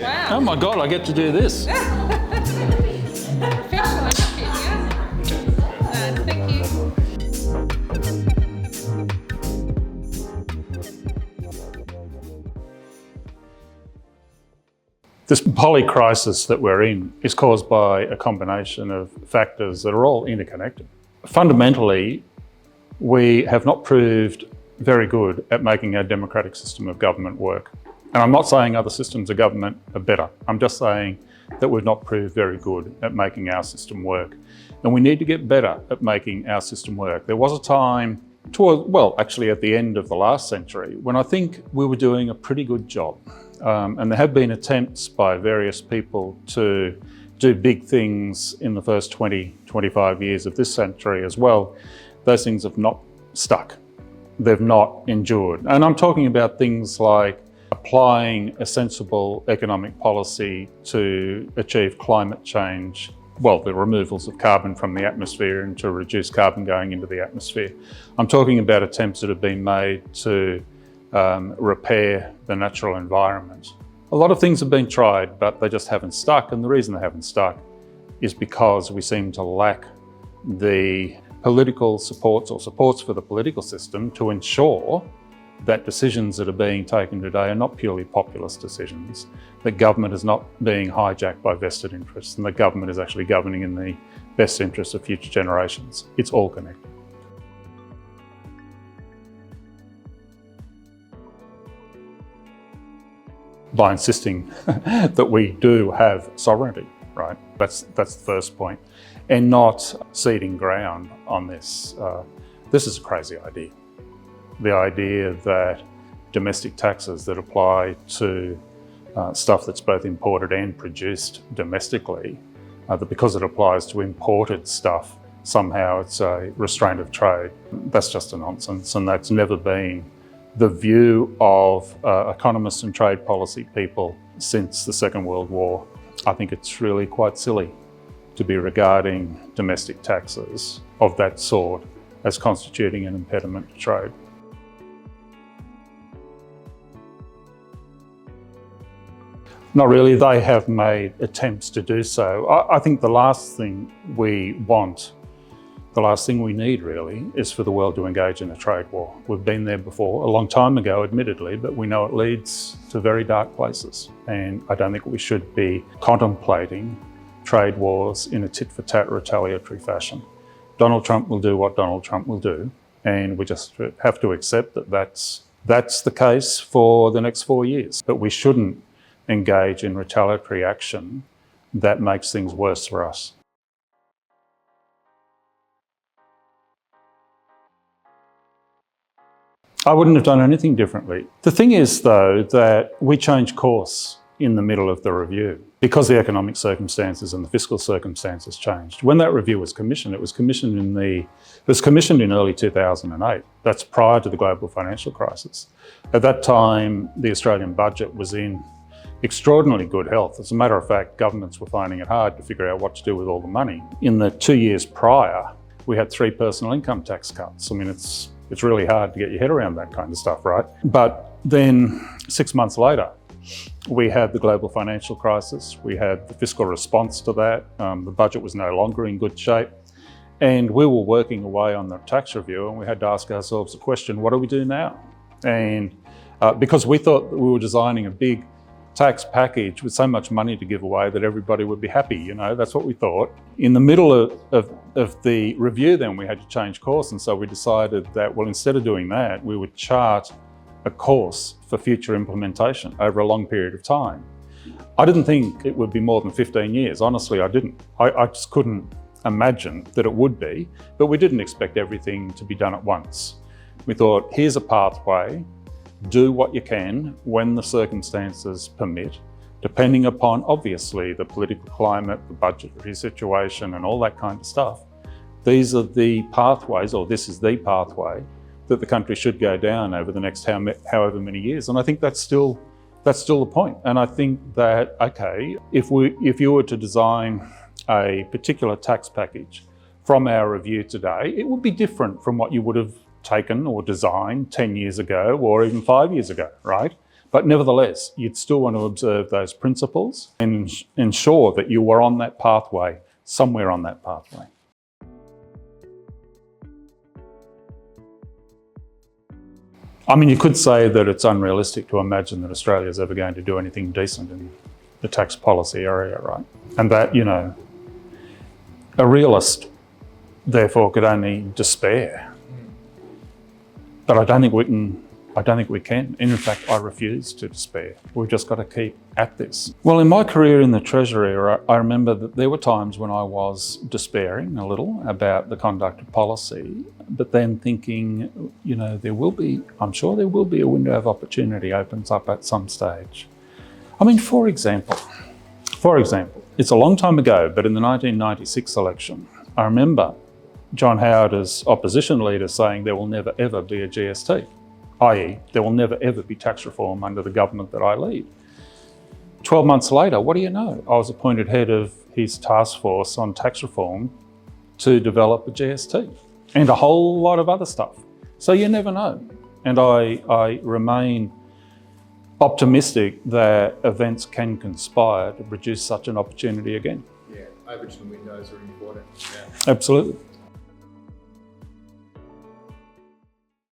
Wow. Oh my God, I get to do this. Professional interview, thank you. This poly crisis that we're in is caused by a combination of factors that are all interconnected. Fundamentally, we have not proved very good at making our democratic system of government work. And I'm not saying other systems of government are better. I'm just saying that we've not proved very good at making our system work. And we need to get better at making our system work. There was a time actually at the end of the last century, when I think we were doing a pretty good job. And there have been attempts by various people to do big things in the first 20, 25 years of this century as well. Those things have not stuck. They've not endured. And I'm talking about things like applying a sensible economic policy to achieve climate change, the removals of carbon from the atmosphere and to reduce carbon going into the atmosphere. I'm talking about attempts that have been made to repair the natural environment. A lot of things have been tried, but they just haven't stuck. And the reason they haven't stuck is because we seem to lack the political supports or supports for the political system to ensure that decisions that are being taken today are not purely populist decisions, that government is not being hijacked by vested interests, and that government is actually governing in the best interests of future generations. It's all connected. By insisting that we do have sovereignty, right? That's the first point. And not ceding ground on this. This is a crazy idea. The idea that domestic taxes that apply to stuff that's both imported and produced domestically, that because it applies to imported stuff, somehow it's a restraint of trade. That's just a nonsense, and that's never been the view of economists and trade policy people since the Second World War. I think it's really quite silly to be regarding domestic taxes of that sort as constituting an impediment to trade. Not really. They have made attempts to do so. I think the last thing we want, the last thing we need really, is for the world to engage in a trade war. We've been there before, a long time ago admittedly, but we know it leads to very dark places. And I don't think we should be contemplating trade wars in a tit-for-tat retaliatory fashion. Donald Trump will do what Donald Trump will do, and we just have to accept that that's the case for the next 4 years. But we shouldn't engage in retaliatory action that makes things worse for us. I wouldn't have done anything differently. The thing is, though, that we changed course in the middle of the review because the economic circumstances and the fiscal circumstances changed. When that review was commissioned, it was commissioned in early 2008. That's prior to the global financial crisis. At that time, the Australian budget was in extraordinarily good health. As a matter of fact, governments were finding it hard to figure out what to do with all the money. In the 2 years prior, we had 3 personal income tax cuts. I mean, it's really hard to get your head around that kind of stuff, right? But then 6 months later, we had the global financial crisis. We had the fiscal response to that. The budget was no longer in good shape. And we were working away on the tax review, and we had to ask ourselves the question, what do we do now? And because we thought that we were designing a big tax package with so much money to give away that everybody would be happy, that's what we thought. In the middle of the review then, we had to change course, and so we decided that, well, instead of doing that, we would chart a course for future implementation over a long period of time. I didn't think it would be more than 15 years, honestly I didn't. I just couldn't imagine that it would be, but we didn't expect everything to be done at once. We thought, here's a pathway. Do what you can when the circumstances permit, depending upon, obviously, the political climate, the budgetary situation, and all that kind of stuff. These are the pathways, or this is the pathway, that the country should go down over the next however many years. And I think that's still the point. And I think that, okay, if you were to design a particular tax package from our review today, it would be different from what you would have taken or designed 10 years ago or even 5 years ago, right? But nevertheless, you'd still want to observe those principles and ensure that you were on that pathway, somewhere on that pathway. I mean, you could say that it's unrealistic to imagine that Australia is ever going to do anything decent in the tax policy area, right? And that, you know, a realist, therefore, could only despair. But I don't think we can. In fact, I refuse to despair. We've just got to keep at this. Well, in my career in the Treasury, I remember that there were times when I was despairing a little about the conduct of policy, but then thinking, you know, I'm sure there will be a window of opportunity opens up at some stage. I mean, for example, it's a long time ago, but in the 1996 election, I remember John Howard as opposition leader saying there will never ever be a GST, i.e. there will never ever be tax reform under the government that I lead. 12 months later, what do you know? I was appointed head of his task force on tax reform to develop a GST and a whole lot of other stuff. So you never know. And I remain optimistic that events can conspire to produce such an opportunity again. Yeah, open windows are important. Yeah. Absolutely.